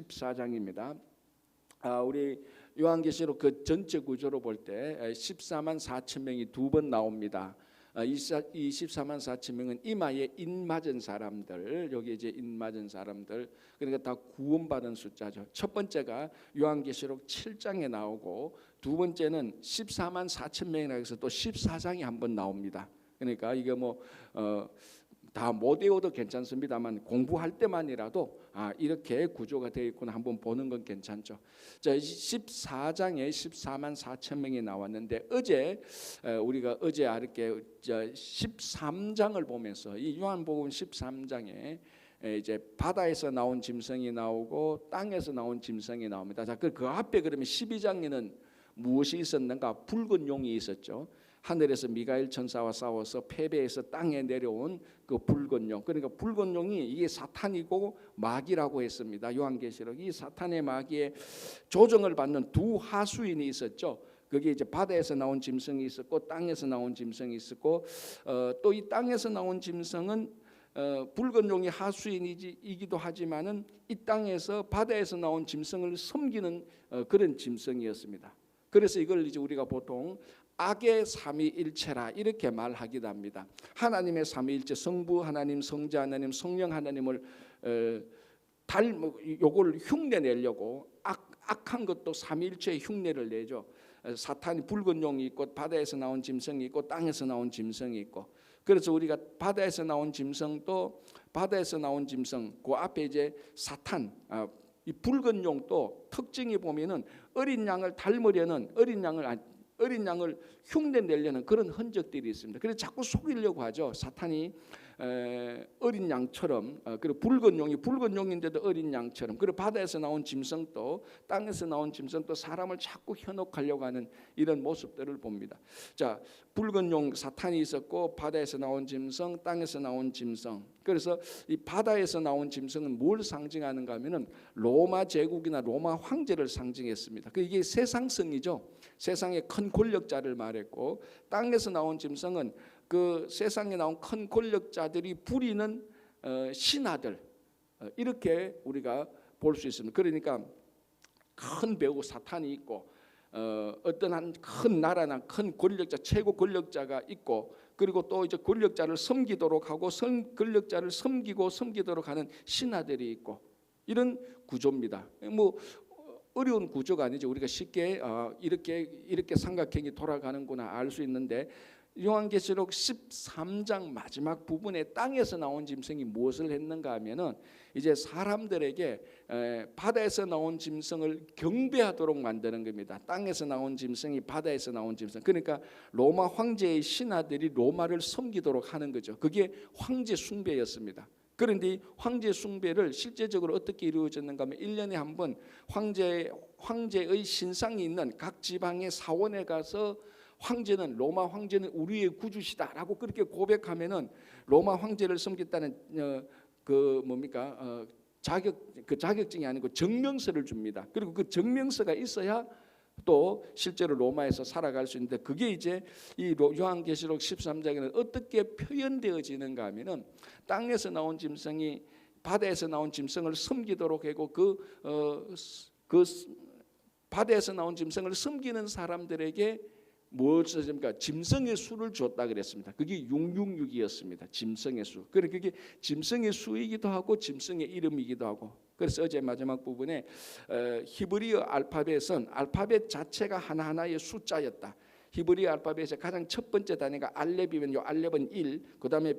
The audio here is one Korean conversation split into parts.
14장입니다. 우리 요한계시록 그 전체 구조로 볼 때 14만 4천 명이 두 번 나옵니다. 이 14만 4천 명은 이마에 인 맞은 사람들, 여기 이제 인 맞은 사람들, 그러니까 다 구원받은 숫자죠. 첫 번째가 요한계시록 7장에 나오고, 두 번째는 14만 4천 명이라고 해서 또 14장에 한번 나옵니다. 그러니까 이게 다 못 외워도 괜찮습니다만 공부할 때만이라도 이렇게 구조가 되어 있구나 한번 보는 건 괜찮죠. 자, 14장에 14만 4천 명이 나왔는데 우리가 어제 이렇게 13장을 보면서 이 요한복음 13장에 이제 바다에서 나온 짐승이 나오고 땅에서 나온 짐승이 나옵니다. 자, 그 앞에 그러면 12장에는 무엇이 있었는가? 붉은 용이 있었죠. 하늘에서 미가엘 천사와 싸워서 패배해서 땅에 내려온 그 붉은 용, 그러니까 붉은 용이 이게 사탄이고 마귀라고 했습니다. 요한계시록 이 사탄의 마귀의 조정을 받는 두 하수인이 있었죠. 그게 이제 바다에서 나온 짐승이 있었고 땅에서 나온 짐승이 있었고, 또 이 땅에서 나온 짐승은 붉은 용이 하수인이기도 하지만은 이 땅에서 바다에서 나온 짐승을 섬기는 그런 짐승이었습니다. 그래서 이걸 이제 우리가 보통 악의 삼위일체라 이렇게 말하기도 합니다. 하나님의 삼위일체, 성부 하나님, 성자 하나님, 성령 하나님을 요걸 흉내 내려고 악한 것도 삼위일체의 흉내를 내죠. 사탄이 붉은 용이 있고 바다에서 나온 짐승이 있고 땅에서 나온 짐승이 있고, 그래서 우리가 바다에서 나온 짐승도 바다에서 나온 짐승, 그 앞에 이제 사탄, 이 붉은 용도 특징이 보면은 어린 양을 닮으려는 어린 양을 흉내 내려는 그런 흔적들이 있습니다. 그래서 자꾸 속이려고 하죠. 사탄이 어린 양처럼, 그리고 붉은 용인데도 어린 양처럼, 그리고 바다에서 나온 짐승도 땅에서 나온 짐승도 사람을 자꾸 현혹하려고 하는 이런 모습들을 봅니다. 자, 붉은 용 사탄이 있었고, 바다에서 나온 짐승, 땅에서 나온 짐승. 그래서 이 바다에서 나온 짐승은 뭘 상징하는가 하면은 로마 제국이나 로마 황제를 상징했습니다. 이게 세상성이죠. 세상의 큰 권력자를 말했고, 땅에서 나온 짐승은 그 세상에 나온 큰 권력자들이 부리는 신하들, 이렇게 우리가 볼 수 있습니다. 그러니까 큰 배우 사탄이 있고, 어떤 한 큰 나라나 큰 권력자, 최고 권력자가 있고, 그리고 또 이제 권력자를 섬기도록 하고 권력자를 섬기도록 하는 신하들이 있고, 이런 구조입니다. 어려운 구조가 아니죠. 우리가 쉽게 이렇게 삼각형이 돌아가는구나 알 수 있는데, 요한계시록 13장 마지막 부분에 땅에서 나온 짐승이 무엇을 했는가 하면은 이제 사람들에게 바다에서 나온 짐승을 경배하도록 만드는 겁니다. 땅에서 나온 짐승이 바다에서 나온 짐승, 그러니까 로마 황제의 신하들이 로마를 섬기도록 하는 거죠. 그게 황제 숭배였습니다. 그런데 이 황제 숭배를 실제적으로 어떻게 이루어졌는가 하면 1년에 한 번 황제의 신상이 있는 각 지방의 사원에 가서 로마 황제는 우리의 구주시다라고 그렇게 고백하면은 로마 황제를 섬겼다는 자격증이 아니고 증명서를 줍니다. 그리고 그 증명서가 있어야 또 실제로 로마에서 살아갈 수 있는데, 그게 이제 이 요한계시록 13장에는 어떻게 표현되어지는가 하면은 땅에서 나온 짐승이 바다에서 나온 짐승을 섬기도록 하고, 그 바다에서 나온 짐승을 섬기는 사람들에게 무엇을 줍니까? 짐승의 수를 줬다 그랬습니다. 그게 666이었습니다. 짐승의 수. 그게 짐승의 수이기도 하고 짐승의 이름이기도 하고. 그래서 어제 마지막 부분에 히브리어 알파벳은 알파벳 자체가 하나하나의 숫자였다. 히브리어 알파벳의 가장 첫 번째 단위가 알렙이면 요 알렙은 1, 그다음에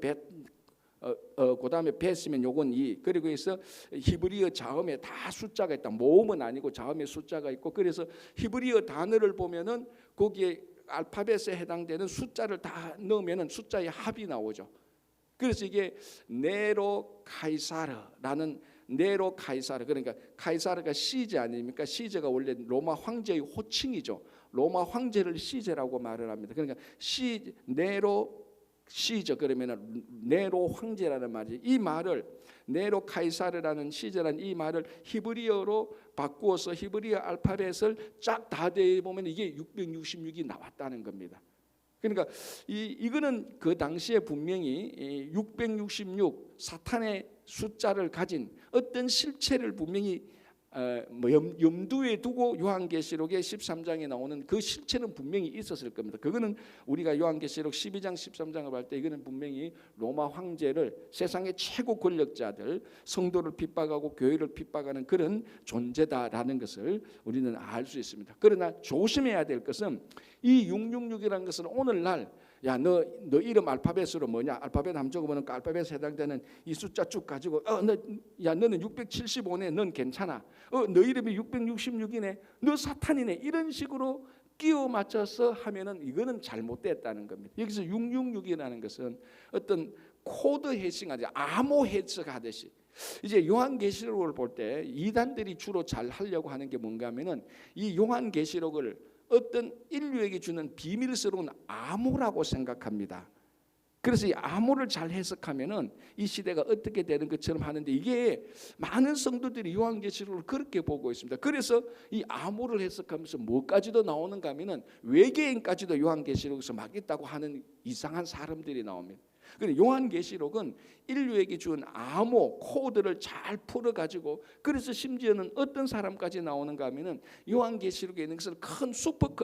벳이면 요건 2. 그리고 해서 히브리어 자음에 다 숫자가 있다. 모음은 아니고 자음에 숫자가 있고, 그래서 히브리어 단어를 보면은 거기에 알파벳에 해당되는 숫자를 다 넣으면은 숫자의 합이 나오죠. 그래서 이게 네로 카이사르라는 그러니까 카이사르가 시제 아닙니까? 시제가 원래 로마 황제의 호칭이죠. 로마 황제를 시제라고 말을 합니다. 그러니까 네로 시저, 그러면은 네로 황제라는 말이, 이 말을 네로 카이사르라는 시제라는 이 말을 히브리어로 바꾸어서 히브리어 알파벳을 쫙 다 대보면 이게 666이 나왔다는 겁니다. 그러니까 이거는 그 당시에 분명히 666 사탄의 숫자를 가진 어떤 실체를 분명히 염두에 두고 요한계시록의 13장에 나오는 그 실체는 분명히 있었을 겁니다. 그거는 우리가 요한계시록 12장 13장을 볼 때 이거는 분명히 로마 황제를 세상의 최고 권력자들, 성도를 핍박하고 교회를 핍박하는 그런 존재다라는 것을 우리는 알 수 있습니다. 그러나 조심해야 될 것은 이 666이라는 것은 오늘날 야, 너 이름 알파벳으로 뭐냐? 알파벳 함 적으면 그 알파벳에 해당되는 이 숫자 쭉 가지고 너는 675네. 넌 괜찮아. 너 이름이 666이네. 너 사탄이네. 이런 식으로 끼워 맞춰서 하면은 이거는 잘못됐다는 겁니다. 여기서 666이라는 것은 어떤 코드 해석하듯이 암호 해석하듯이 이제 요한계시록을 볼 때 이단들이 주로 잘 하려고 하는 게 뭔가 하면은 이 요한계시록을 어떤 인류에게 주는 비밀스러운 암호라고 생각합니다. 그래서 이 암호를 잘 해석하면은 이 시대가 어떻게 되는 것처럼 하는데 이게 많은 성도들이 요한계시록을 그렇게 보고 있습니다. 그래서 이 암호를 해석하면서 뭐까지도 나오는가 하면은 외계인까지도 요한계시록에서 막 있다고 하는 이상한 사람들이 나옵니다. 그런데 요한계시록은 인류에게 준 암호 코드를 잘 풀어가지고 그래서 심지어는 어떤 사람까지 나오는가 하면은 요한계시록에 있는 것을 큰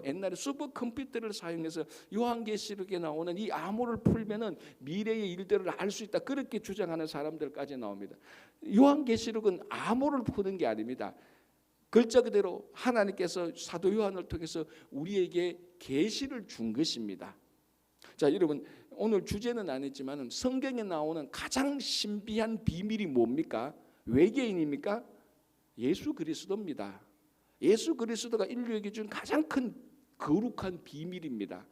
옛날에 슈퍼컴퓨터를 사용해서 요한계시록에 나오는 이 암호를 풀면은 미래의 일들을 알 수 있다 그렇게 주장하는 사람들까지 나옵니다. 요한계시록은 암호를 푸는 게 아닙니다. 글자 그대로 하나님께서 사도 요한을 통해서 우리에게 계시를 준 것입니다. 자, 여러분 오늘 주제는 아니지만 성경에 나오는 가장 신비한 비밀이 뭡니까? 외계인입니까? 예수 그리스도입니다. 예수 그리스도가 인류에게 준 가장 큰 거룩한 비밀입니다.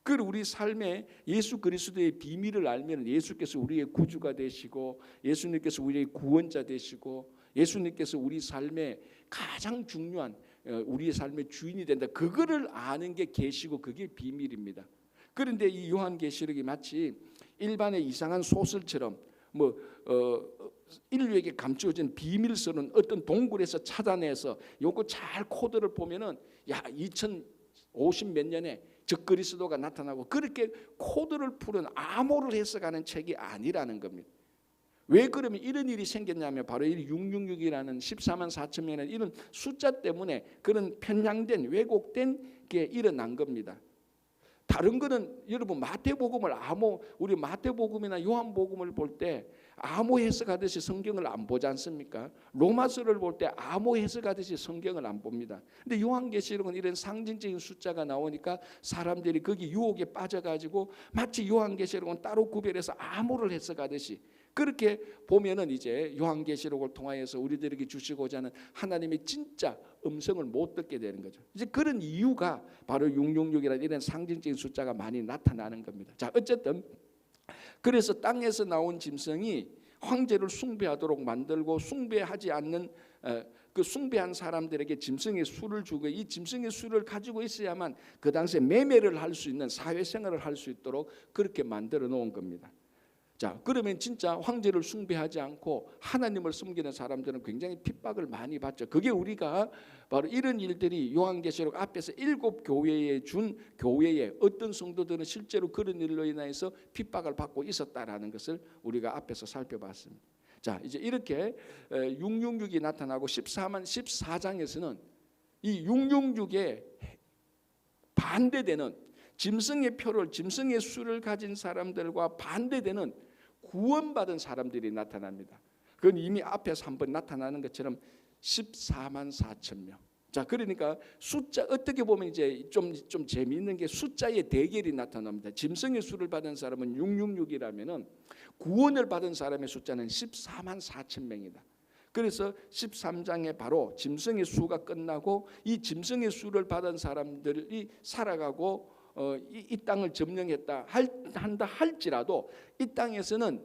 그리고 우리 삶에 예수 그리스도의 비밀을 알면 예수께서 우리의 구주가 되시고 예수님께서 우리의 구원자 되시고 예수님께서 우리 삶에 가장 중요한 우리의 삶의 주인이 된다. 그거를 아는 게 계시고 그게 비밀입니다. 그런데 이 요한계시록이 마치 일반의 이상한 소설처럼 인류에게 감추어진 비밀스러운 어떤 동굴에서 찾아내서 요거 잘 코드를 보면은 2050 몇 년에 적그리스도가 나타나고 그렇게 코드를 푸는 암호를 해석하는 책이 아니라는 겁니다. 왜 그러면 이런 일이 생겼냐면 바로 이 666이라는 14만 4천 명이라는 이런 숫자 때문에 그런 편향된 왜곡된 게 일어난 겁니다. 다른 거는 여러분 마태복음을 우리 마태복음이나 요한복음을 볼 때 암호 해석하듯이 성경을 안 보지 않습니까? 로마서를 볼 때 암호 해석하듯이 성경을 안 봅니다. 근데 요한계시록은 이런 상징적인 숫자가 나오니까 사람들이 거기 유혹에 빠져가지고 마치 요한계시록은 따로 구별해서 암호를 해석하듯이 그렇게 보면은 이제 요한계시록을 통하여서 우리들에게 주시고자 하는 하나님의 진짜 음성을 못 듣게 되는 거죠. 이제 그런 이유가 바로 666이라는 이런 상징적인 숫자가 많이 나타나는 겁니다. 자, 어쨌든 그래서 땅에서 나온 짐승이 황제를 숭배하도록 만들고 숭배하지 않는 그 숭배한 사람들에게 짐승의 수를 주고 이 짐승의 수를 가지고 있어야만 그 당시에 매매를 할 수 있는 사회생활을 할 수 있도록 그렇게 만들어 놓은 겁니다. 자, 그러면 진짜 황제를 숭배하지 않고 하나님을 숨기는 사람들은 굉장히 핍박을 많이 받죠. 그게 우리가 바로 이런 일들이 요한계시록 앞에서 7교회에 준 교회에 어떤 성도들은 실제로 그런 일로 인해서 핍박을 받고 있었다라는 것을 우리가 앞에서 살펴봤습니다. 자, 이제 이렇게 666이 나타나고 14장에서는 이 666에 반대되는 짐승의 표를 짐승의 수를 가진 사람들과 반대되는 구원받은 사람들이 나타납니다. 그건 이미 앞에서 한번 나타나는 것처럼 14만 4천 명. 자, 그러니까 숫자 어떻게 보면 이제 좀 재미있는 게 숫자의 대결이 나타납니다. 짐승의 수를 받은 사람은 666이라면은 구원을 받은 사람의 숫자는 14만 4천 명이다. 그래서 13장에 바로 짐승의 수가 끝나고 이 짐승의 수를 받은 사람들이 살아가고 이 땅을 점령했다 한다 할지라도 이 땅에서는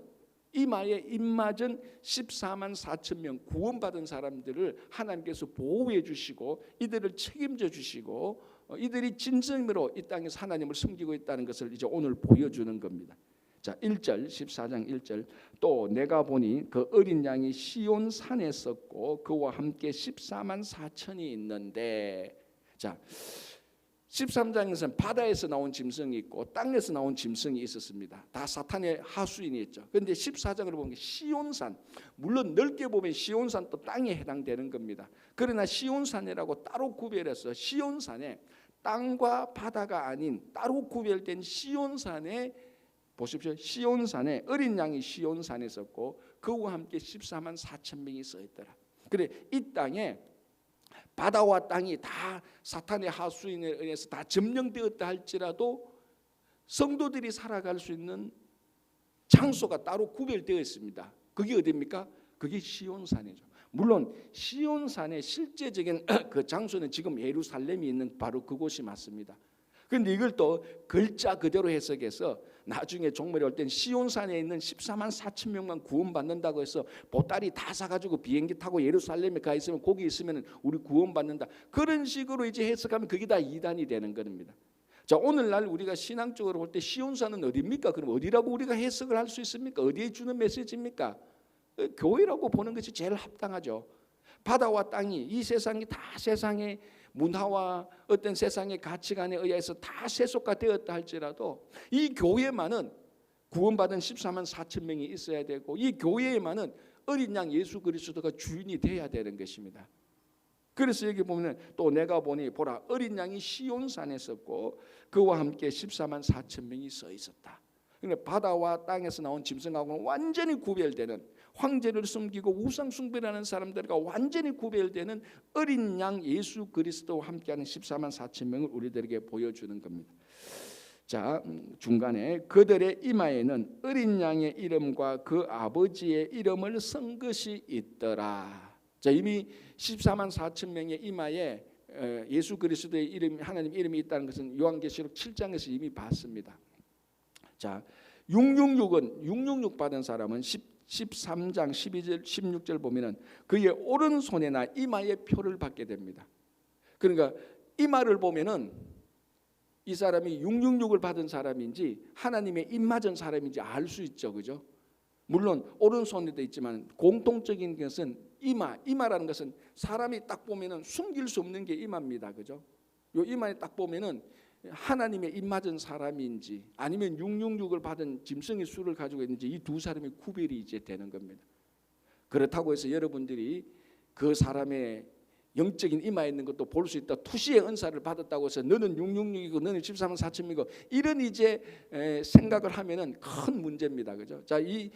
이마에 입맞은 14만 4천 명 구원받은 사람들을 하나님께서 보호해 주시고 이들을 책임져 주시고 이들이 진정으로 이 땅에서 하나님을 섬기고 있다는 것을 이제 오늘 보여주는 겁니다. 자, 1절 14장 1절 또 내가 보니 그 어린 양이 시온 산에 섰고 그와 함께 14만 4천이 있는데 자 13장에서는 바다에서 나온 짐승이 있고 땅에서 나온 짐승이 있었습니다. 다 사탄의 하수인이었죠. 그런데 14장을 보면 시온산, 물론 넓게 보면 시온산도 땅에 해당되는 겁니다. 그러나 시온산이라고 따로 구별해서 시온산에 땅과 바다가 아닌 따로 구별된 시온산에 보십시오. 시온산에 어린 양이 시온산에 있었고 그와 함께 14만 4천 명이 서 있더라. 그래 이 땅에 바다와 땅이 다 사탄의 하수인에 의해서 다 점령되었다 할지라도 성도들이 살아갈 수 있는 장소가 따로 구별되어 있습니다. 그게 어디입니까? 그게 시온산이죠. 물론 시온산의 실제적인 그 장소는 지금 예루살렘이 있는 바로 그곳이 맞습니다. 그런데 이걸 또 글자 그대로 해석해서 나중에 종말이 올 땐 시온산에 있는 14만 4천 명만 구원받는다고 해서 보따리 다 사가지고 비행기 타고 예루살렘에 가 있으면 거기 있으면 우리 구원받는다. 그런 식으로 이제 해석하면 그게 다 이단이 되는 겁니다. 자, 오늘날 우리가 신앙적으로 볼 때 시온산은 어디입니까? 그럼 어디라고 우리가 해석을 할 수 있습니까? 어디에 주는 메시지입니까? 교회라고 보는 것이 제일 합당하죠. 바다와 땅이 이 세상이 다 세상의 문화와 어떤 세상의 가치관에 의해서 다 세속화되었다 할지라도 이 교회만은 구원받은 14만 4천 명이 있어야 되고 이 교회에만은 어린 양 예수 그리스도가 주인이 되어야 되는 것입니다. 그래서 여기 보면 또 내가 보니 보라 어린 양이 시온산에 섰고 그와 함께 14만 4천 명이 서 있었다. 그러니까 바다와 땅에서 나온 짐승하고는 완전히 구별되는 황제를 숨기고 우상 숭배하는 사람들과 완전히 구별되는 어린 양 예수 그리스도와 함께하는 14만 4천 명을 우리들에게 보여주는 겁니다. 자, 중간에 그들의 이마에는 어린 양의 이름과 그 아버지의 이름을 쓴 것이 있더라. 자, 이미 14만 4천 명의 이마에 예수 그리스도의 이름, 하나님 이름이 있다는 것은 요한계시록 7장에서 이미 봤습니다. 자, 666 받은 사람은 13장 12절 16절 보면은 그의 오른손에나 이마에 표를 받게 됩니다. 그러니까 이마를 보면은 이 사람이 666을 받은 사람인지 하나님의 입 맞은 사람인지 알 수 있죠. 그죠? 물론 오른손에도 있지만 공통적인 것은 이마라는 것은 사람이 딱 보면은 숨길 수 없는 게 이마입니다. 그죠? 요 이마에 딱 보면은 하나님의 입 맞은 사람인지 아니면 666을 받은 짐승의 수를 가지고 있는지 이 두 사람의 구별이 이제 되는 겁니다. 그렇다고 해서 여러분들이 그 사람의 영적인 이마에 있는 것도 볼 수 있다. 투시의 은사를 받았다고 해서 너는 666이고 너는 14만 4천이고 이런 이제 생각을 하면은 큰 문제입니다. 그죠? 자, 이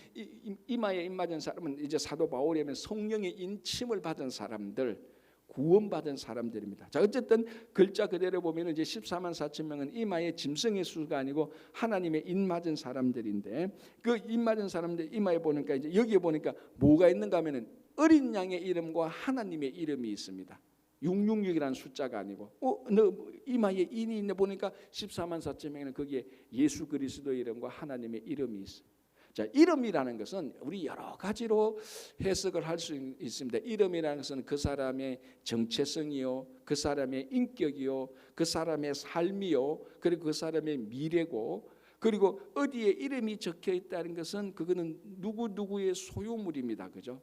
이마에 입 맞은 사람은 이제 사도 바울이 하면 성령의 인침을 받은 사람들, 구원받은 사람들입니다. 자, 어쨌든 글자 그대로 보면 이제 14만 4천 명은 이마에 짐승의 수가 아니고 하나님의 입 맞은 사람들인데 그 입 맞은 사람들 이마에 보니까 이제 여기에 보니까 뭐가 있는가 하면은 어린 양의 이름과 하나님의 이름이 있습니다. 666이라는 숫자가 아니고 너 이마에 인이 있네 보니까 14만 4천 명에는 거기에 예수 그리스도의 이름과 하나님의 이름이 있어요. 자, 이름이라는 것은 우리 여러 가지로 해석을 할 수 있습니다. 이름이라는 것은 그 사람의 정체성이요, 그 사람의 인격이요, 그 사람의 삶이요, 그리고 그 사람의 미래고, 그리고 어디에 이름이 적혀 있다는 것은 그거는 누구의 소유물입니다. 그죠?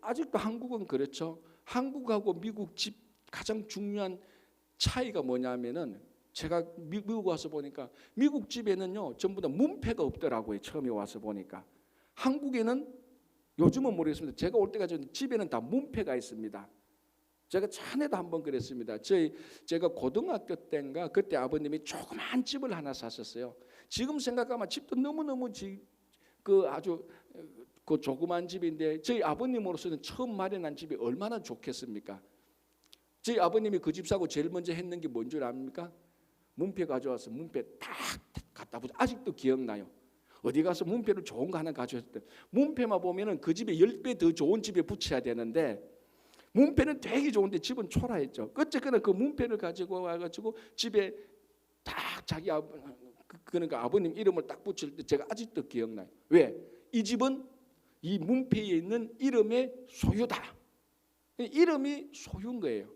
아직도 한국은 그렇죠. 한국하고 미국 집 가장 중요한 차이가 뭐냐면은 제가 미국 와서 보니까 미국 집에는요 전부 다 문패가 없더라고요. 처음에 와서 보니까 한국에는 요즘은 모르겠습니다. 제가 올 때가 전 집에는 다 문패가 있습니다. 제가 전에도 한번 그랬습니다. 제가 고등학교 때인가 그때 아버님이 조그만 집을 하나 사셨어요. 지금 생각하면 집도 너무너무 아주 그 조그만 집인데 저희 아버님으로서는 처음 마련한 집이 얼마나 좋겠습니까? 저희 아버님이 그 집 사고 제일 먼저 했는 게 뭔 줄 압니까? 문패 가져와서 문패 딱 갖다 붙여. 아직도 기억나요. 어디 가서 문패를 좋은 거 하나 가져왔을 때 문패만 보면은 그 집에 10배 더 좋은 집에 붙여야 되는데 문패는 되게 좋은데 집은 초라했죠. 어쨌거나 그 문패를 가지고 와가지고 집에 딱 자기 그러니까 아버님 이름을 딱 붙일 때 제가 아직도 기억나요. 왜? 이 집은 이 문패에 있는 이름의 소유다. 이름이 소유인 거예요.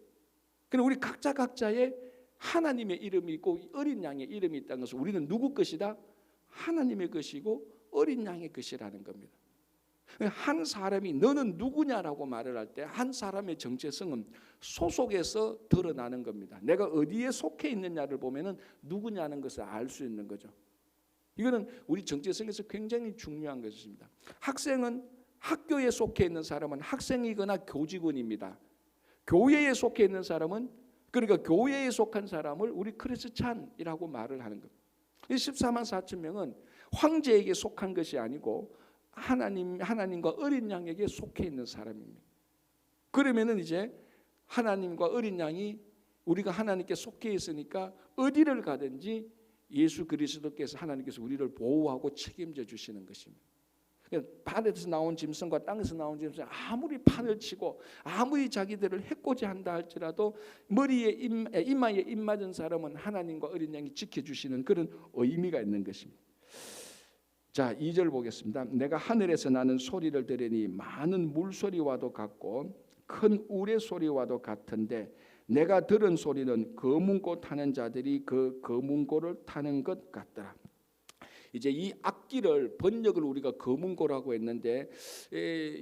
그럼 우리 각자의 하나님의 이름이 있고 어린 양의 이름이 있다는 것은 우리는 누구 것이다? 하나님의 것이고 어린 양의 것이라는 겁니다. 한 사람이 너는 누구냐라고 말을 할 때 한 사람의 정체성은 소속에서 드러나는 겁니다. 내가 어디에 속해 있느냐를 보면은 누구냐는 것을 알 수 있는 거죠. 이거는 우리 정체성에서 굉장히 중요한 것입니다. 학생은 학교에 속해 있는 사람은 학생이거나 교직원입니다. 교회에 속해 있는 사람은 그러니까 교회에 속한 사람을 우리 크리스찬이라고 말을 하는 겁니다. 이 14만 4천 명은 황제에게 속한 것이 아니고 하나님과 어린 양에게 속해 있는 사람입니다. 그러면은 이제 하나님과 어린 양이 우리가 하나님께 속해 있으니까 어디를 가든지 예수 그리스도께서 하나님께서 우리를 보호하고 책임져 주시는 것입니다. 바다에서 나온 짐승과 땅에서 나온 짐승 아무리 판을 치고 아무리 자기들을 해코지 한다 할지라도 머리에 이마에 입 맞은 사람은 하나님과 어린 양이 지켜주시는 그런 의미가 있는 것입니다. 자, 2절 보겠습니다. 내가 하늘에서 나는 소리를 들으니 많은 물소리와도 같고 큰 우레소리와도 같은데 내가 들은 소리는 거문고 타는 자들이 그 거문고를 타는 것 같더라. 이제 이 악기를 번역을 우리가 거문고라고 했는데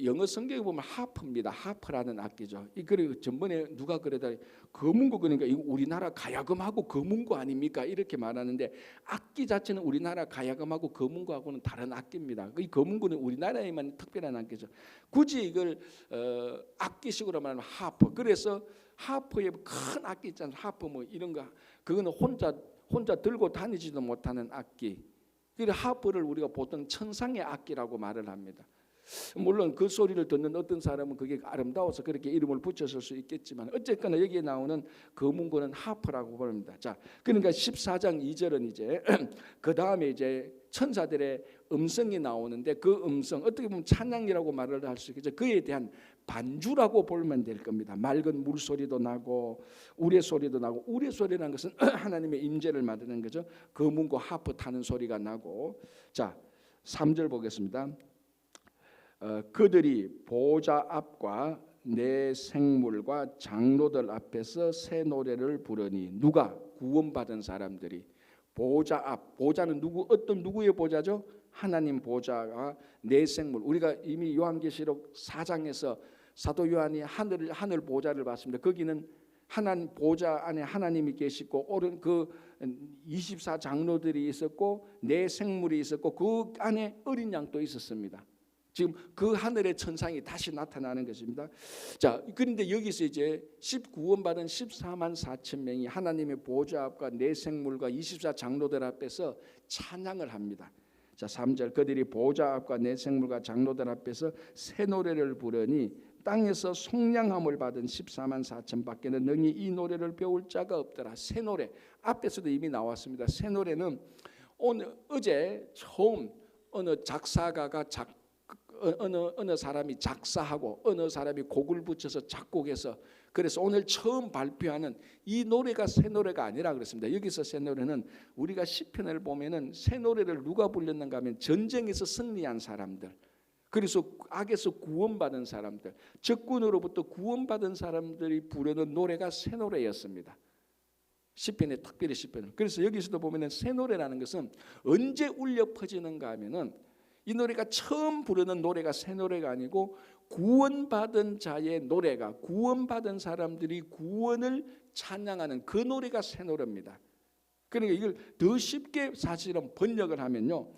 영어 성경에 보면 하프입니다. 하프라는 악기죠. 그리고 전번에 누가 그러다 거문고 그러니까 이거 우리나라 가야금하고 거문고 아닙니까? 이렇게 말하는데 악기 자체는 우리나라 가야금하고 거문고하고는 다른 악기입니다. 이 거문고는 우리나라에만 특별한 악기죠. 굳이 이걸 악기식으로 말하면 하프. 그래서 하프의 큰 악기 있잖아요. 하프 뭐 이런 거 그거는 혼자 들고 다니지도 못하는 악기. 그래서 하프를 우리가 보통 천상의 악기라고 말을 합니다. 물론 그 소리를 듣는 어떤 사람은 그게 아름다워서 그렇게 이름을 붙였을 수 있겠지만 어쨌거나 여기에 나오는 거문고는 하프라고 부릅니다. 자, 그러니까 14장 2절은 이제 그 다음에 이제 천사들의 음성이 나오는데 그 음성 어떻게 보면 찬양이라고 말을 할 수 있겠죠. 그에 대한 반주라고 보면 될 겁니다. 맑은 물소리도 나고 우레소리도 나고 우레소리라는 것은 하나님의 임재를 만드는 거죠. 거문고 하프 타는 소리가 나고 자 3절 보겠습니다. 그들이 보좌 앞과 내 생물과 장로들 앞에서 새 노래를 부르니 누가 구원받은 사람들이 보좌 앞 보좌는 어떤 누구의 보좌죠? 하나님 보좌가 내 생물 우리가 이미 요한계시록 4장에서 사도 요한이 하늘 보좌를 봤습니다. 거기는 하나님 보좌 안에 하나님이 계시고 오른 그 24 장로들이 있었고 내 생물이 있었고 그 안에 어린 양도 있었습니다. 지금 그 하늘의 천상이 다시 나타나는 것입니다. 자, 그런데 여기서 이제 구원받은 14만 4천 명이 하나님의 보좌 앞과 내 생물과 24 장로들 앞에서 찬양을 합니다. 자, 3절 그들이 보좌 앞과 내 생물과 장로들 앞에서 새 노래를 부르니 땅에서 속량함을 받은 14만 4천 밖에는 능히 이 노래를 배울 자가 없더라. 새 노래 앞에서도 이미 나왔습니다. 새 노래는 어제 처음 어느 작사가가 어느 사람이 작사하고 어느 사람이 곡을 붙여서 작곡해서 그래서 오늘 처음 발표하는 이 노래가 새 노래가 아니라 그랬습니다. 여기서 새 노래는 우리가 시편을 보면은 새 노래를 누가 불렀는가 하면 전쟁에서 승리한 사람들 그래서 악에서 구원받은 사람들 적군으로부터 구원받은 사람들이 부르는 노래가 새 노래였습니다. 시편에 특별히 시편. 그래서 여기서도 보면은 새 노래라는 것은 언제 울려 퍼지는가 하면은 이 노래가 처음 부르는 노래가 새 노래가 아니고 구원받은 자의 노래가 구원받은 사람들이 구원을 찬양하는 그 노래가 새 노래입니다. 그러니까 이걸 더 쉽게 사실은 번역을 하면요.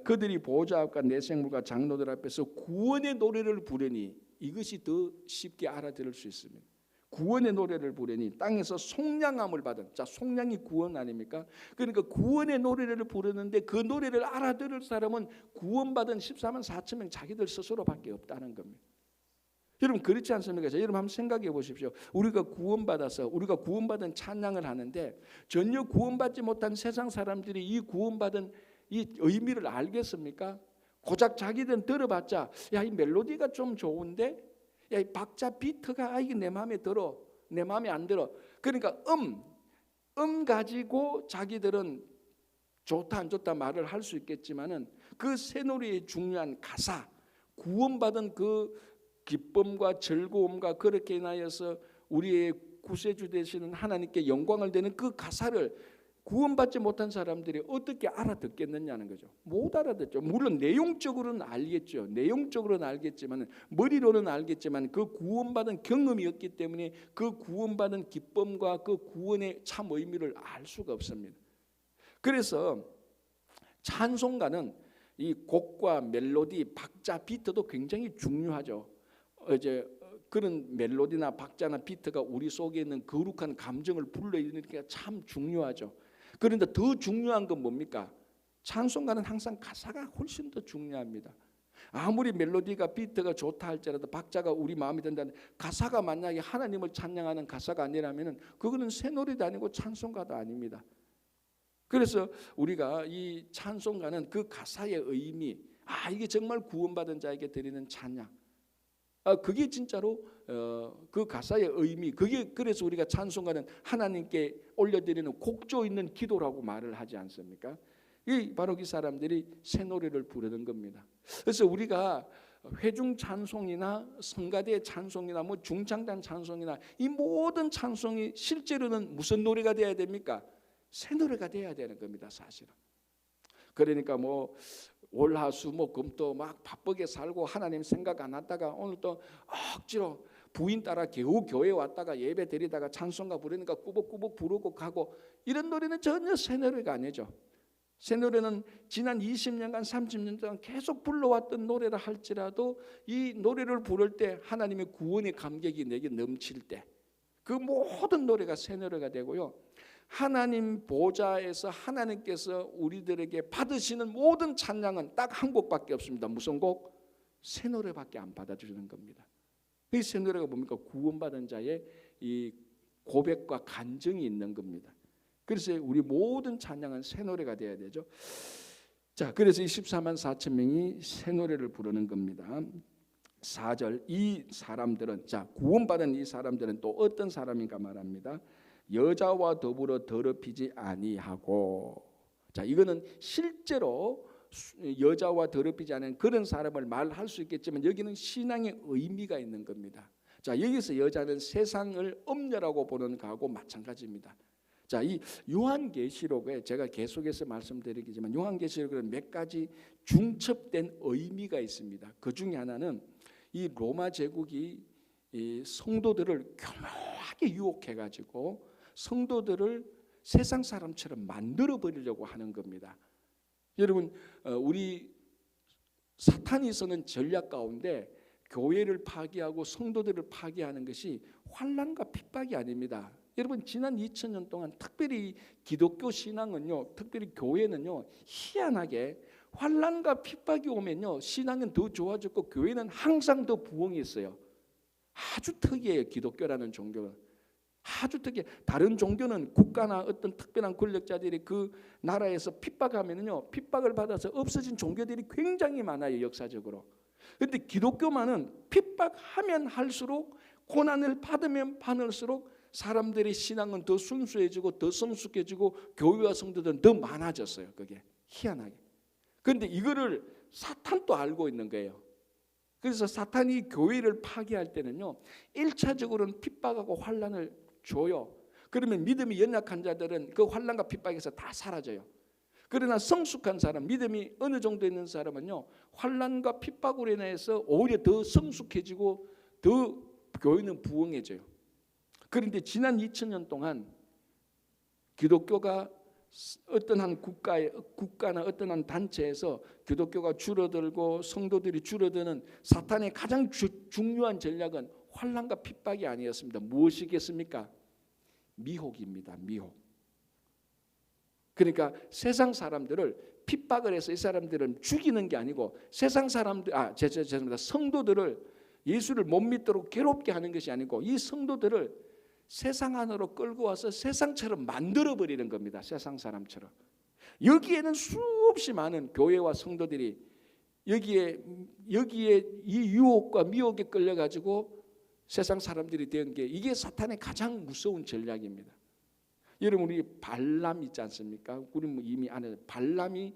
그들이 보좌 앞과 내 생물과 장로들 앞에서 구원의 노래를 부르니 이것이 더 쉽게 알아들을 수 있습니다. 구원의 노래를 부르니 땅에서 속량함을 받은 자 속량이 구원 아닙니까? 그러니까 구원의 노래를 부르는데 그 노래를 알아들을 사람은 구원받은 14만 4천 명 자기들 스스로밖에 없다는 겁니다. 여러분 그렇지 않습니까? 자, 여러분 한번 생각해 보십시오. 우리가 구원받아서 우리가 구원받은 찬양을 하는데 전혀 구원받지 못한 세상 사람들이 이 구원받은 이 의미를 알겠습니까? 고작 자기들은 들어봤자 야 이 멜로디가 좀 좋은데 야, 이 박자 비트가 이게 내 마음에 들어, 내 마음에 안 들어. 그러니까 가지고 자기들은 좋다 안 좋다 말을 할 수 있겠지만은 그 새 노래의 중요한 가사, 구원받은 그 기쁨과 즐거움과 그렇게 인하여서 우리의 구세주 되시는 하나님께 영광을 되는 그 가사를 구원받지 못한 사람들이 어떻게 알아듣겠느냐는 거죠. 못 알아듣죠. 물론 내용적으로는 알겠죠. 내용적으로는 알겠지만, 머리로는 알겠지만 그 구원받은 경험이 없기 때문에 그 구원받은 기쁨과 그 구원의 참 의미를 알 수가 없습니다. 그래서 찬송가는 이 곡과 멜로디, 박자, 비트도 굉장히 중요하죠. 이제 그런 멜로디나 박자나 비트가 우리 속에 있는 거룩한 감정을 불러일으키기가 참 중요하죠. 그런데 더 중요한 건 뭡니까? 찬송가는 항상 가사가 훨씬 더 중요합니다. 아무리 멜로디가 비트가 좋다 할지라도 박자가 우리 마음에 든다는 가사가 만약에 하나님을 찬양하는 가사가 아니라면 그거는 새 노래도 아니고 찬송가도 아닙니다. 그래서 우리가 이 찬송가는 그 가사의 의미, 이게 정말 구원받은 자에게 드리는 찬양, 그게 진짜로 그 가사의 의미, 그게 그래서 우리가 찬송가는 하나님께 올려드리는 곡조 있는 기도라고 말을 하지 않습니까? 이 바로 그 사람들이 새 노래를 부르는 겁니다. 그래서 우리가 회중 찬송이나 성가대 찬송이나 뭐 중창단 찬송이나 이 모든 찬송이 실제로는 무슨 노래가 돼야 됩니까? 새 노래가 돼야 되는 겁니다, 사실은. 그러니까 뭐 월화수 목금토 막 바쁘게 살고 하나님 생각 안 하다가 오늘 또 억지로 부인 따라 겨우 교회 왔다가 예배 드리다가 찬송가 부르니까 꾸벅꾸벅 부르고 가고, 이런 노래는 전혀 새 노래가 아니죠. 새 노래는 지난 20년간 30년 동안 계속 불러왔던 노래라 할지라도 이 노래를 부를 때 하나님의 구원의 감격이 내게 넘칠 때 그 모든 노래가 새 노래가 되고요, 하나님 보좌에서 하나님께서 우리들에게 받으시는 모든 찬양은 딱 한 곡밖에 없습니다. 무슨 곡? 새 노래밖에 안 받아주는 겁니다. 이 새 노래가 뭡니까? 구원받은 자의 이 고백과 간증이 있는 겁니다. 그래서 우리 모든 찬양은 새 노래가 돼야 되죠. 자, 그래서 24만 4천 명이 새 노래를 부르는 겁니다. 4절, 이 사람들은, 자, 구원받은 이 사람들은 또 어떤 사람인가 말합니다. 여자와 더불어 더럽히지 아니하고. 자, 이거는 실제로 여자와 더럽히지 않은 그런 사람을 말할 수 있겠지만 여기는 신앙의 의미가 있는 겁니다. 자, 여기서 여자는 세상을 엄녀라고 보는 거하고 마찬가지입니다. 자, 이 요한계시록에 제가 계속해서 말씀드리겠지만 요한계시록에는 몇 가지 중첩된 의미가 있습니다. 그 중에 하나는 이 로마 제국이 이 성도들을 교묘하게 유혹해가지고 성도들을 세상 사람처럼 만들어 버리려고 하는 겁니다. 여러분, 우리 사탄이 쓰는 전략 가운데 교회를 파괴하고 성도들을 파괴하는 것이 환난과 핍박이 아닙니다. 여러분, 지난 2000년 동안 특별히 기독교 신앙은요, 특별히 교회는요, 희한하게 환난과 핍박이 오면요 신앙은 더 좋아졌고 교회는 항상 더 부흥했어요. 아주 특이해요. 기독교라는 종교는 아주 특이해. 다른 종교는 국가나 어떤 특별한 권력자들이 그 나라에서 핍박하면요 핍박을 받아서 없어진 종교들이 굉장히 많아요, 역사적으로. 그런데 기독교만은 핍박하면 할수록, 고난을 받으면 받을수록 사람들의 신앙은 더 순수해지고 더 성숙해지고 교회와 성도들은 더 많아졌어요. 그게 희한하게. 그런데 이거를 사탄도 알고 있는 거예요. 그래서 사탄이 교회를 파괴할 때는요 1차적으로는 핍박하고 환난을 줘요. 그러면 믿음이 연약한 자들은 그 환난과 핍박에서 다 사라져요. 그러나 성숙한 사람, 믿음이 어느 정도 있는 사람은요 환난과 핍박으로 인해서 오히려 더 성숙해지고 더 교회는 부흥해져요. 그런데 지난 2000년 동안 기독교가 어떤 한 국가나 어떤 한 단체에서 기독교가 줄어들고 성도들이 줄어드는 사탄의 가장 중요한 전략은 환난과 핍박이 아니었습니다. 무엇이겠습니까? 미혹입니다. 미혹. 그러니까 세상 사람들을 핍박을 해서 이 사람들은 죽이는 게 아니고 세상 사람들, 죄송합니다. 성도들을 예수를 못 믿도록 괴롭게 하는 것이 아니고 이 성도들을 세상 안으로 끌고 와서 세상처럼 만들어버리는 겁니다. 세상 사람처럼. 여기에는 수없이 많은 교회와 성도들이 여기에 이 유혹과 미혹에 끌려가지고 세상 사람들이 된 게 이게 사탄의 가장 무서운 전략입니다. 여러분, 우리 발람 있지 않습니까? 우리 이미 아는 발람이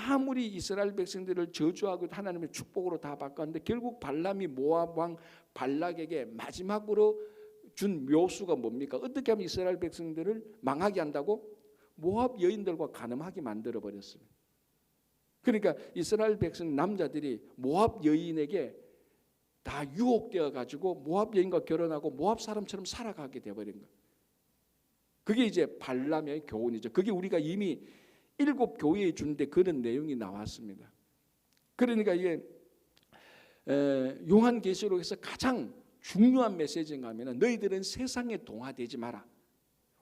아무리 이스라엘 백성들을 저주하고 하나님의 축복으로 다 바꿨는데 결국 발람이 모압 왕 발락에게 마지막으로 준 묘수가 뭡니까? 어떻게 하면 이스라엘 백성들을 망하게 한다고? 모압 여인들과 간음하게 만들어 버렸습니다. 그러니까 이스라엘 백성 남자들이 모압 여인에게 다 유혹되어 가지고 모압 여인과 결혼하고 모압 사람처럼 살아가게 돼 버린 거예요. 그게 이제 발람의 교훈이죠. 그게 우리가 이미 7 교회에 주는데 그런 내용이 나왔습니다. 그러니까 이게 요한계시록에서 가장 중요한 메시지가 하면은 너희들은 세상에 동화되지 마라.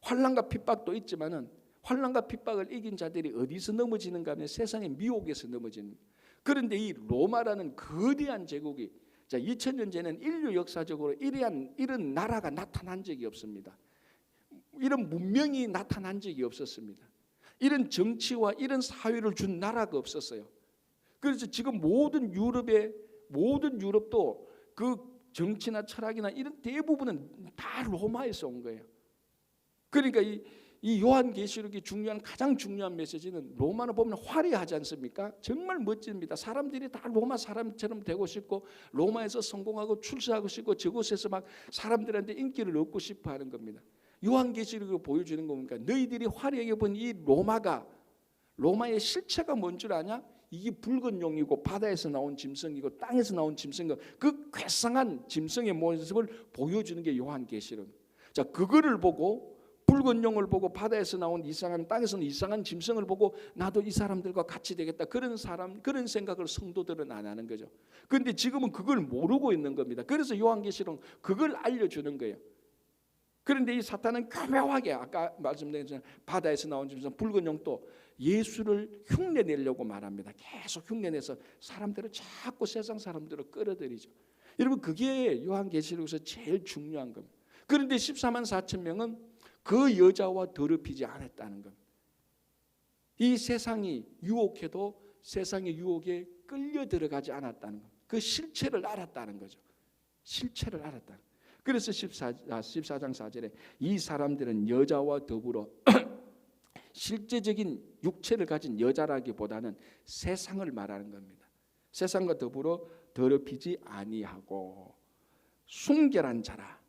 환난과 핍박도 있지만은 환난과 핍박을 이긴 자들이 어디서 넘어지는가 하면 세상의 미혹에서 넘어지는. 그런데 이 로마라는 거대한 제국이 2000년 전에는 인류 역사적으로 이런 나라가 나타난 적이 없습니다. 이런 문명이 나타난 적이 없었습니다. 이런 정치와 이런 사회를 준 나라가 없었어요. 그래서 지금 모든 유럽도 그 정치나 철학이나 이런 대부분은 다 로마에서 온 거예요. 그러니까 이 요한계시록이 가장 중요한 메시지는 로마는 보면 화려하지 않습니까? 정말 멋집니다. 사람들이 다 로마 사람처럼 되고 싶고 로마에서 성공하고 출세하고 싶고 저곳에서 막 사람들한테 인기를 얻고 싶어 하는 겁니다. 요한계시록이 보여주는 겁니까? 너희들이 화려하게 본 이 로마의 실체가 뭔 줄 아냐? 이게 붉은 용이고 바다에서 나온 짐승이고 땅에서 나온 짐승이고 그 괴상한 짐승의 모습을 보여주는 게 요한계시록. 자, 그거를 보고 붉은 용을 보고 바다에서 나온 이상한 땅에서 나온 이상한 짐승을 보고 나도 이 사람들과 같이 되겠다. 그런 생각을 성도들은 안 하는 거죠. 그런데 지금은 그걸 모르고 있는 겁니다. 그래서 요한계시록은 그걸 알려주는 거예요. 그런데 이 사탄은 교묘하게 아까 말씀드린 것처럼 바다에서 나온 짐승 붉은 용도 예수를 흉내내려고 말합니다. 계속 흉내내서 사람들을 자꾸 세상 사람들을 끌어들이죠. 여러분 그게 요한계시록에서 제일 중요한 겁니다. 그런데 14만 4천 명은 그 여자와 더럽히지 않았다는 겁니다. 이 세상이 유혹해도 세상의 유혹에 끌려 들어가지 않았다는 것. 그 실체를 알았다는 거죠. 실체를 알았다. 그래서 14장 4절에 이 사람들은 여자와 더불어 실제적인 육체를 가진 여자라기보다는 세상을 말하는 겁니다. 세상과 더불어 더럽히지 아니하고 순결한 자라.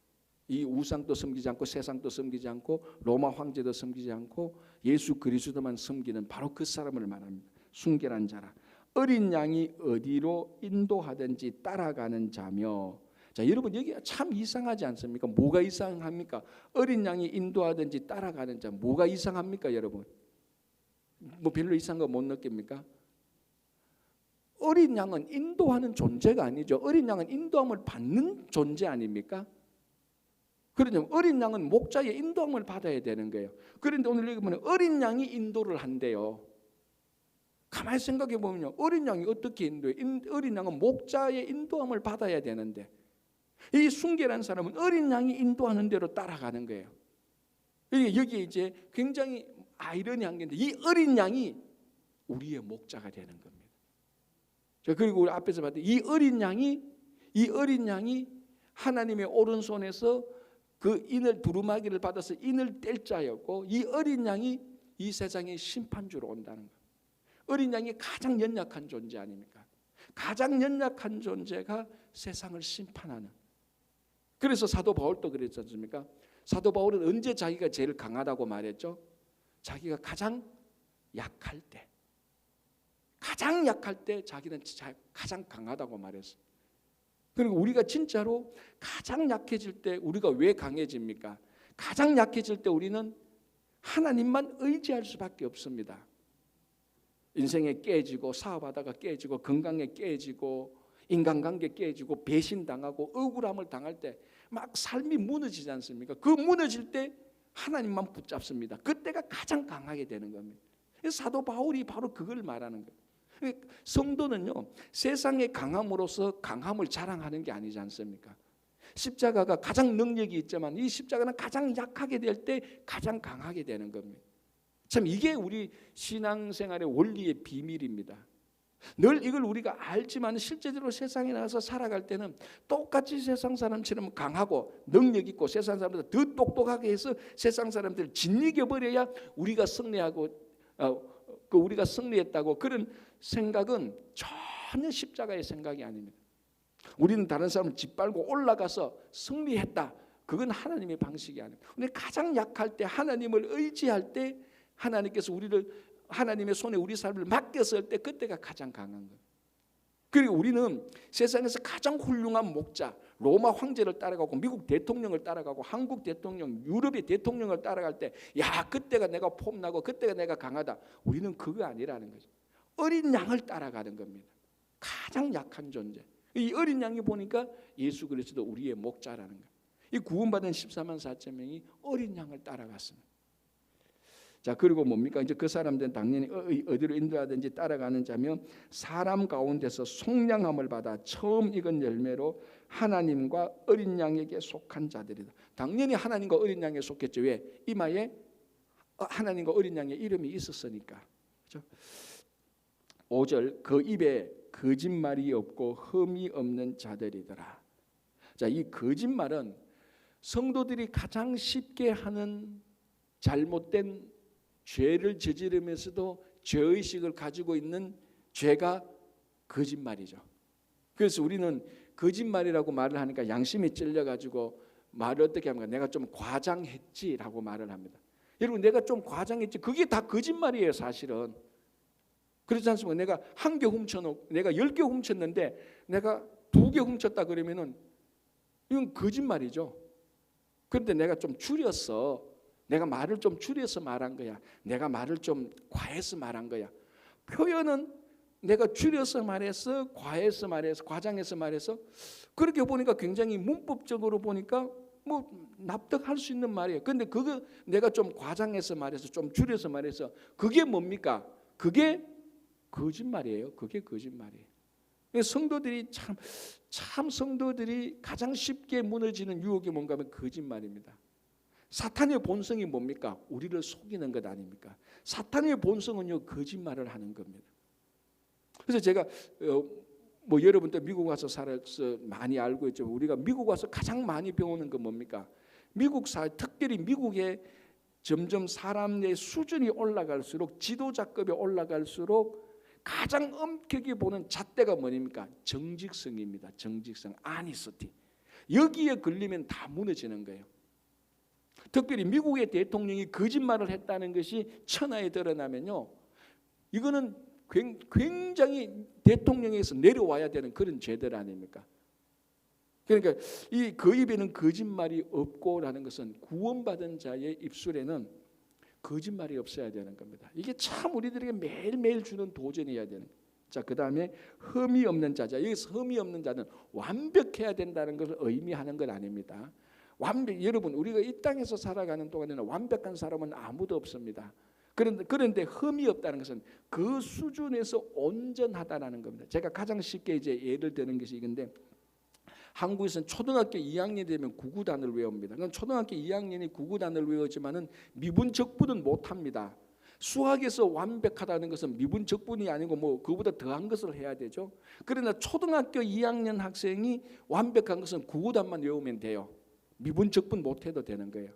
이 우상도 섬기지 않고 세상도 섬기지 않고 로마 황제도 섬기지 않고 예수 그리스도만 섬기는 바로 그 사람을 말합니다. 순결한 자라. 어린 양이 어디로 인도하든지 따라가는 자며. 자, 여러분 여기 참 이상하지 않습니까? 뭐가 이상합니까? 어린 양이 인도하든지 따라가는 자. 뭐가 이상합니까, 여러분? 뭐 별로 이상한 거 못 느낍니까? 어린 양은 인도하는 존재가 아니죠. 어린 양은 인도함을 받는 존재 아닙니까? 그러면 어린 양은 목자의 인도함을 받아야 되는 거예요. 그런데 오늘 여기 보면 어린 양이 인도를 한대요. 가만히 생각해 보면요, 어린 양이 어떻게 인도해? 어린 양은 목자의 인도함을 받아야 되는데 이 순결한 사람은 어린 양이 인도하는 대로 따라가는 거예요. 여기 이제 굉장히 아이러니한 게 있는데 이 어린 양이 우리의 목자가 되는 겁니다. 그리고 우리 앞에서 봤더니 이 어린 양이 하나님의 오른손에서 그 인을 두루마기를 받아서 인을 뗄 자였고 이 어린 양이 이 세상의 심판주로 온다는 거예요. 어린 양이 가장 연약한 존재 아닙니까? 가장 연약한 존재가 세상을 심판하는. 그래서 사도 바울도 그랬지 않습니까? 사도 바울은 언제 자기가 제일 강하다고 말했죠? 자기가 가장 약할 때, 자기는 가장 강하다고 말했어요. 그리고 우리가 진짜로 가장 약해질 때 우리가 왜 강해집니까? 가장 약해질 때 우리는 하나님만 의지할 수밖에 없습니다. 인생에 깨지고 사업하다가 깨지고 건강에 깨지고 인간관계 깨지고 배신당하고 억울함을 당할 때 막 삶이 무너지지 않습니까? 그 무너질 때 하나님만 붙잡습니다. 그때가 가장 강하게 되는 겁니다. 사도 바울이 바로 그걸 말하는 거예요. 성도는요, 세상의 강함으로서 강함을 자랑하는 게 아니지 않습니까? 십자가가 가장 능력이 있지만 이 십자가는 가장 약하게 될 때 가장 강하게 되는 겁니다. 참 이게 우리 신앙생활의 원리의 비밀입니다. 늘 이걸 우리가 알지만 실제로 세상에 나가서 살아갈 때는 똑같이 세상 사람처럼 강하고 능력 있고 세상 사람보다 더 똑똑하게 해서 세상 사람들을 짓이겨 버려야 우리가 승리하고 우리가 승리했다고 그런 생각은 전혀 십자가의 생각이 아닙니다. 우리는 다른 사람을 짓밟고 올라가서 승리했다. 그건 하나님의 방식이 아닙니다. 우리 가장 약할 때 하나님을 의지할 때 하나님께서 우리를 하나님의 손에 우리 삶을 맡겼을 때 그때가 가장 강한 거예요. 그리고 우리는 세상에서 가장 훌륭한 목자, 로마 황제를 따라가고 미국 대통령을 따라가고 한국 대통령, 유럽의 대통령을 따라갈 때 야 그때가 내가 폼나고 그때가 내가 강하다. 우리는 그거 아니라는 거죠. 어린 양을 따라가는 겁니다. 가장 약한 존재. 이 어린 양이 보니까 예수 그리스도 우리의 목자라는 거예요. 이 구원받은 14만 4천 명이 어린 양을 따라갔습니다. 자, 그리고 뭡니까? 이제 그 사람들은 당연히 어디로 인도하든지 따라가는 자면 사람 가운데서 속량함을 받아 처음 익은 열매로 하나님과 어린 양에게 속한 자들이다. 당연히 하나님과 어린 양에 속했죠. 왜? 이마에 하나님과 어린 양의 이름이 있었으니까. 그렇죠? 5절 그 입에 거짓말이 없고 흠이 없는 자들이더라. 자, 이 거짓말은 성도들이 가장 쉽게 하는 잘못된 죄를 저지르면서도 죄의식을 가지고 있는 죄가 거짓말이죠. 그래서 우리는 거짓말이라고 말을 하니까 양심이 찔려가지고 말을 어떻게 합니까? 내가 좀 과장했지라고 말을 합니다. 여러분 내가 좀 과장했지 그게 다 거짓말이에요 사실은. 그렇지 않습니까? 내가 한 개 훔쳐놓고 내가 10개 훔쳤는데 내가 2개 훔쳤다 그러면은 이건 거짓말이죠. 그런데 내가 좀 줄였어. 내가 말을 좀 줄여서 말한 거야. 내가 말을 좀 과해서 말한 거야. 표현은 내가 줄여서 말해서 과해서 말해서 과장해서 말해서 그렇게 보니까 굉장히 문법적으로 보니까 뭐 납득할 수 있는 말이에요. 그런데 그거 내가 좀 과장해서 말해서 좀 줄여서 말해서 그게 뭡니까? 그게 거짓말이에요. 그게 거짓말이에요. 성도들이 참 성도들이 가장 쉽게 무너지는 유혹이 뭔가 하면 거짓말입니다. 사탄의 본성이 뭡니까? 우리를 속이는 것 아닙니까? 사탄의 본성은요 거짓말을 하는 겁니다. 그래서 제가 뭐 여러분도 미국 와서 살아서 많이 알고 있죠. 우리가 미국 와서 가장 많이 배우는 건 뭡니까? 미국 사회, 특별히 미국에 점점 사람의 수준이 올라갈수록 지도자급이 올라갈수록 가장 엄격히 보는 잣대가 뭐입니까? 정직성입니다. 정직성, 아니스티. 여기에 걸리면 다 무너지는 거예요. 특별히 미국의 대통령이 거짓말을 했다는 것이 천하에 드러나면요, 이거는 굉장히 대통령에서 내려와야 되는 그런 죄들 아닙니까? 그러니까 이 그 입에는 거짓말이 없고라는 것은 구원받은 자의 입술에는 거짓말이 없어야 되는 겁니다. 이게 참 우리들에게 매일매일 주는 도전이어야 되는 거예요. 자, 그 다음에 흠이 없는 자자. 여기서 흠이 없는 자는 완벽해야 된다는 것을 의미하는 건 아닙니다. 여러분 우리가 이 땅에서 살아가는 동안에는 완벽한 사람은 아무도 없습니다. 그런데 흠이 없다는 것은 그 수준에서 온전하다라는 겁니다. 제가 가장 쉽게 이제 예를 드는 것이 이건데 한국에서는 초등학교 2학년이 되면 구구단을 외웁니다. 그럼 초등학교 2학년이 구구단을 외우지만은 미분적분은 못합니다. 수학에서 완벽하다는 것은 미분적분이 아니고 뭐 그보다 더한 것을 해야 되죠. 그러나 초등학교 2학년 학생이 완벽한 것은 구구단만 외우면 돼요. 미분적분 못해도 되는 거예요.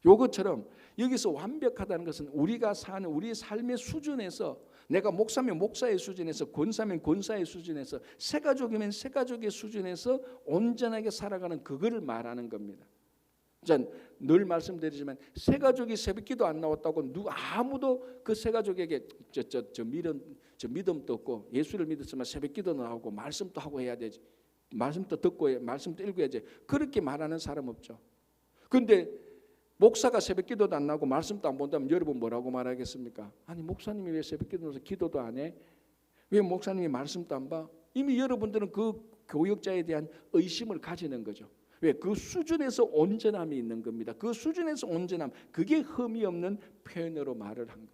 요것처럼 여기서 완벽하다는 것은 우리가 사는 우리 삶의 수준에서 내가 목사면 목사의 수준에서 권사면 권사의 수준에서 새가족이면 새가족의 수준에서 온전하게 살아가는 그거를 말하는 겁니다. 늘 말씀드리지만 새가족이 새벽기도 안 나왔다고 아무도 그 새가족에게 믿음도 없고 예수를 믿었으면 새벽기도 나오고 말씀도 하고 해야 되지. 말씀도 듣고 말씀도 읽어야지. 그렇게 말하는 사람 없죠. 그런데 목사가 새벽기도도 안 나고 말씀도 안 본다면 여러분 뭐라고 말하겠습니까? 아니 목사님이 왜 새벽기도에서 기도도 안 해? 왜 목사님이 말씀도 안 봐? 이미 여러분들은 그 교역자에 대한 의심을 가지는 거죠. 왜? 그 수준에서 온전함이 있는 겁니다. 그 수준에서 온전함, 그게 흠이 없는 표현으로 말을 한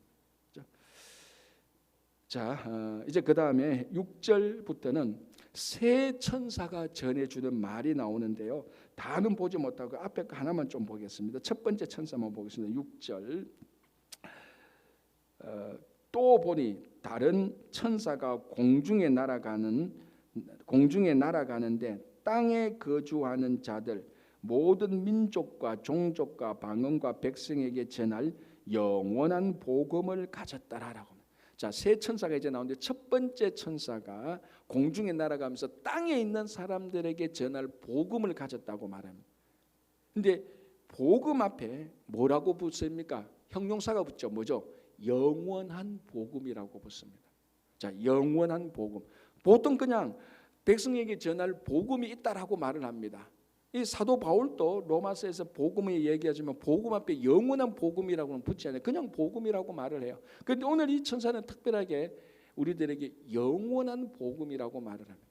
거죠. 자, 이제 그 다음에 6절부터는 새 천사가 전해주는 말이 나오는데요. 다는 보지 못하고 앞에 거 하나만 좀 보겠습니다. 첫 번째 천사만 보겠습니다. 6절. 또 보니 다른 천사가 공중에 날아가는데 땅에 거주하는 자들 모든 민족과 종족과 방언과 백성에게 전할 영원한 복음을 가졌다라고. 자, 새 천사가 이제 나오는데 첫 번째 천사가 공중에 날아가면서 땅에 있는 사람들에게 전할 복음을 가졌다고 말합니다. 근데 복음 앞에 뭐라고 붙습니까? 형용사가 붙죠. 뭐죠? 영원한 복음이라고 붙습니다. 자, 영원한 복음. 보통 그냥 백성에게 전할 복음이 있다라고 말을 합니다. 이 사도 바울도 로마서에서 복음을 얘기하지만 복음 앞에 영원한 복음이라고는 붙지 않아요. 그냥 복음이라고 말을 해요. 그런데 오늘 이 천사는 특별하게 우리들에게 영원한 복음이라고 말을 합니다.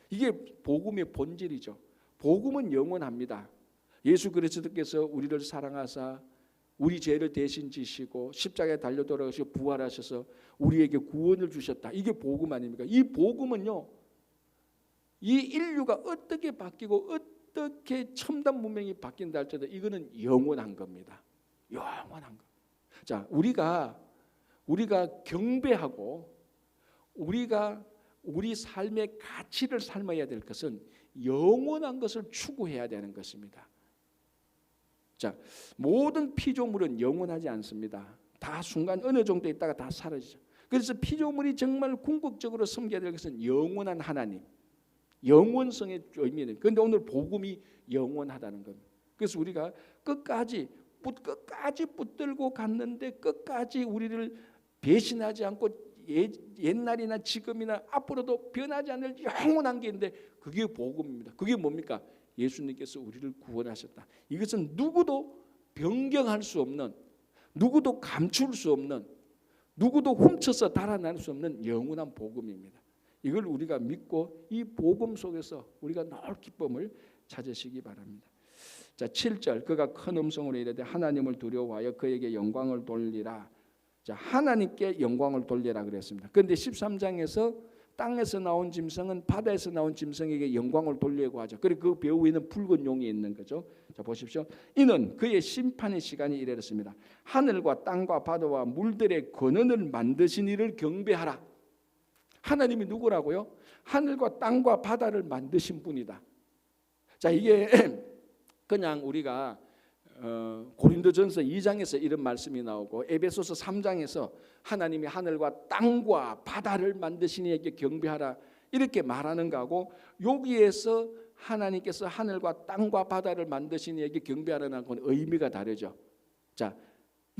이게 복음의 본질이죠. 복음은 영원합니다. 예수 그리스도께서 우리를 사랑하사 우리 죄를 대신 지시고 십자가에 달려 돌아가시고 부활하셔서 우리에게 구원을 주셨다. 이게 복음 아닙니까? 이 복음은요, 이 인류가 어떻게 바뀌고 어떻게 첨단 문명이 바뀐다 할지라도 이거는 영원한 겁니다. 영원한 거. 자, 우리가 경배하고 우리가 우리 삶의 가치를 삶아야 될 것은 영원한 것을 추구해야 되는 것입니다. 자, 모든 피조물은 영원하지 않습니다. 다 순간 어느 정도 있다가 다 사라지죠. 그래서 피조물이 정말 궁극적으로 섬겨야 될 것은 영원한 하나님, 영원성의 의미는. 그런데 오늘 복음이 영원하다는 겁니다. 그래서 우리가 끝까지 붙들고 갔는데 끝까지 우리를 배신하지 않고 옛날이나 지금이나 앞으로도 변하지 않을 영원한 게 있는데 그게 복음입니다. 그게 뭡니까? 예수님께서 우리를 구원하셨다. 이것은 누구도 변경할 수 없는, 누구도 감출 수 없는, 누구도 훔쳐서 달아날 수 없는 영원한 복음입니다. 이걸 우리가 믿고 이 복음 속에서 우리가 늘 기쁨을 찾으시기 바랍니다. 자, 7절 그가 큰 음성으로 이르되 하나님을 두려워하여 그에게 영광을 돌리라. 자, 하나님께 영광을 돌리라 그랬습니다. 그런데 13장에서 땅에서 나온 짐승은 바다에서 나온 짐승에게 영광을 돌리려고 하죠. 그리고 그 배후 위에는 붉은 용이 있는 거죠. 자, 보십시오. 이는 그의 심판의 시간이 이르렀습니다. 하늘과 땅과 바다와 물들의 근원을 만드신 이를 경배하라. 하나님이 누구라고요? 하늘과 땅과 바다를 만드신 분이다. 자, 이게 그냥 우리가 고린도전서 2장에서 이런 말씀이 나오고 에베소서 3장에서 하나님이 하늘과 땅과 바다를 만드신 이에게 경배하라 이렇게 말하는 거하고 여기에서 하나님께서 하늘과 땅과 바다를 만드신 이에게 경배하라는 건 의미가 다르죠. 자,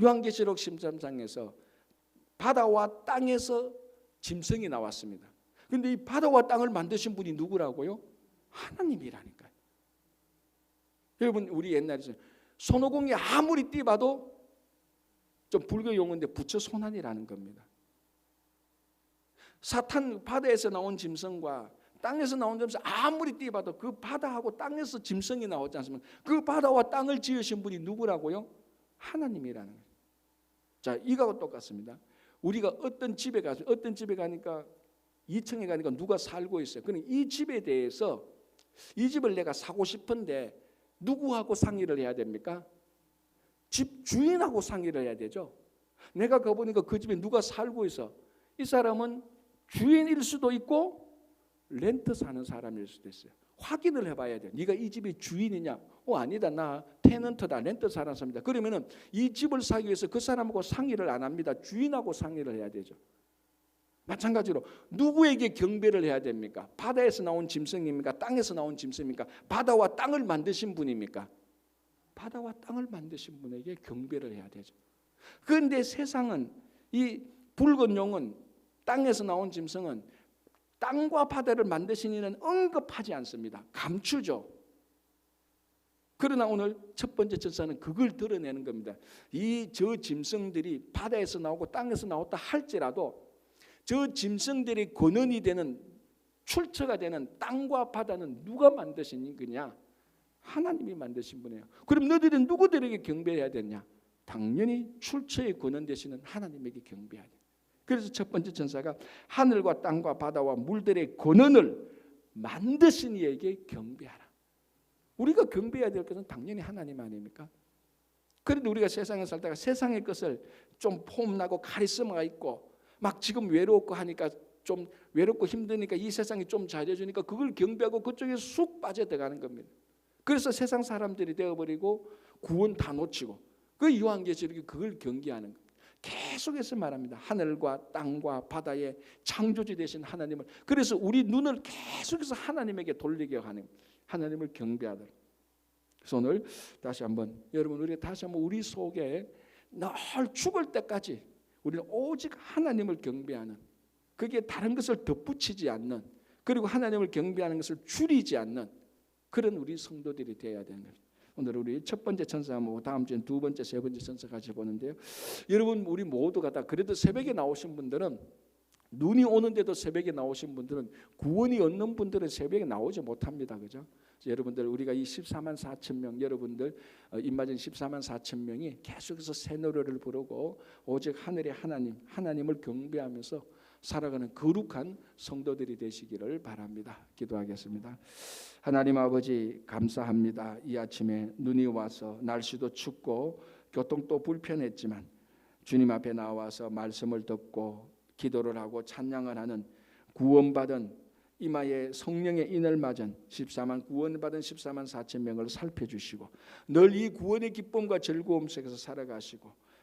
요한계시록 13장에서 바다와 땅에서 짐승이 나왔습니다. 그런데 이 바다와 땅을 만드신 분이 누구라고요? 하나님이라니까요. 여러분, 우리 옛날에 손오공이 아무리 띄봐도 좀 불교 용어인데 부처 손안이라는 겁니다. 사탄 바다에서 나온 짐승과 땅에서 나온 짐승 아무리 띄봐도 그 바다하고 땅에서 짐승이 나오지 않습니까? 그 바다와 땅을 지으신 분이 누구라고요? 하나님이라는 거예요. 자, 이거하고 똑같습니다. 우리가 어떤 집에 가니까 2층에 가니까 누가 살고 있어요. 그럼 이 집에 대해서 이 집을 내가 사고 싶은데 누구하고 상의를 해야 됩니까? 집 주인하고 상의를 해야 되죠. 내가 가보니까 그 집에 누가 살고 있어. 이 사람은 주인일 수도 있고 렌트 사는 사람일 수도 있어요. 확인을 해봐야 돼요. 네가 이 집의 주인이냐? 아니다. 나 테넌트다. 렌트 사는 사람이다. 그러면은 이 집을 사기 위해서 그 사람하고 상의를 안 합니다. 주인하고 상의를 해야 되죠. 마찬가지로 누구에게 경배를 해야 됩니까? 바다에서 나온 짐승입니까? 땅에서 나온 짐승입니까? 바다와 땅을 만드신 분입니까? 바다와 땅을 만드신 분에게 경배를 해야 되죠. 그런데 세상은 이 붉은 용은 땅에서 나온 짐승은 땅과 바다를 만드신 이는 언급하지 않습니다. 감추죠. 그러나 오늘 첫 번째 천사는 그걸 드러내는 겁니다. 저 짐승들이 바다에서 나오고 땅에서 나왔다 할지라도 저 짐승들이 근원이 되는 출처가 되는 땅과 바다는 누가 만드신 거냐? 하나님이 만드신 분이에요. 그럼 너희들은 누구들에게 경배해야 되냐? 당연히 출처의 근원 되시는 하나님에게 경배해야 돼요. 그래서 첫 번째 천사가 하늘과 땅과 바다와 물들의 근원을 만드신 이에게 경배하라. 우리가 경배해야 될 것은 당연히 하나님 아닙니까? 그런데 우리가 세상에 살다가 세상의 것을 좀 폼나고 카리스마가 있고 막 지금 외롭고 하니까 좀 외롭고 힘드니까 이 세상이 좀 잘해주니까 그걸 경배하고 그쪽에 쑥 빠져들어가는 겁니다. 그래서 세상 사람들이 되어버리고 구원 다 놓치고 그 요한계시록이 그걸 경계하는 겁니다. 계속해서 말합니다. 하늘과 땅과 바다의 창조주 되신 하나님을. 그래서 우리 눈을 계속해서 하나님에게 돌리게 하는, 하나님을 경배하도록. 그래서 오늘 다시 한번 여러분, 우리가 다시 한번 우리 속에 늘 죽을 때까지 우리는 오직 하나님을 경배하는, 그게 다른 것을 덧붙이지 않는, 그리고 하나님을 경배하는 것을 줄이지 않는 그런 우리 성도들이 되어야 되는 거예요. 오늘 우리 첫 번째 천사 보고 다음 주엔 두 번째, 세 번째 천사 같이 보는데요. 여러분 우리 모두가 다 그래도 새벽에 나오신 분들은, 눈이 오는데도 새벽에 나오신 분들은, 구원이 없는 분들은 새벽에 나오지 못합니다. 그죠? 여러분들 우리가 이 14만 4천 명, 여러분들 임마진 14만 4천 명이 계속해서 새 노래를 부르고 오직 하늘의 하나님을 경배하면서 살아가는 거룩한 성도들이 되시기를 바랍니다. 기도하겠습니다. 하나님 아버지 감사합니다. 이 아침에 눈이 와서 날씨도 춥고 교통도 불편했지만 주님 앞에 나와서 말씀을 듣고 기도를 하고 찬양을 하는 구원받은 이마에 성령의 인을 맞은 구원받은 14만 4천 명을 살펴주시고 늘 이 구원의 기쁨과 즐거움 속에서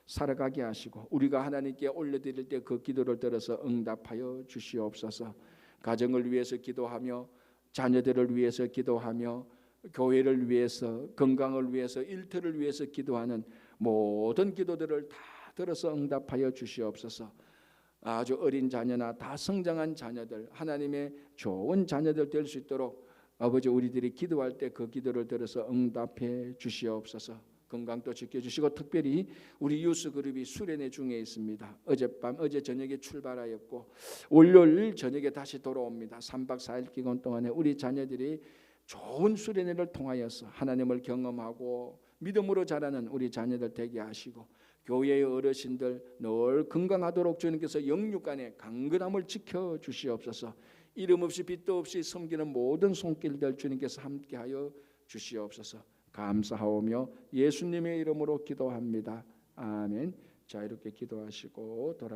살아가게 하시고 우리가 하나님께 올려드릴 때 그 기도를 들어서 응답하여 주시옵소서. 가정을 위해서 기도하며 자녀들을 위해서 기도하며 교회를 위해서, 건강을 위해서, 일터를 위해서 기도하는 모든 기도들을 다 들어서 응답하여 주시옵소서. 아주 어린 자녀나 다 성장한 자녀들, 하나님의 좋은 자녀들 될 수 있도록 아버지 우리들이 기도할 때 그 기도를 들어서 응답해 주시옵소서. 건강도 지켜주시고 특별히 우리 유스 그룹이 수련회 중에 있습니다. 어제 저녁에 출발하였고 월요일 저녁에 다시 돌아옵니다. 3박 4일 기간 동안에 우리 자녀들이 좋은 수련회를 통하여서 하나님을 경험하고 믿음으로 자라는 우리 자녀들 되게 하시고 교회의 어르신들 늘 건강하도록 주님께서 영육간의 강건함을 지켜주시옵소서. 이름 없이 빛도 없이 섬기는 모든 손길들 주님께서 함께하여 주시옵소서. 감사하오며 예수님의 이름으로 기도합니다. 아멘. 자, 이렇게 기도하시고 돌아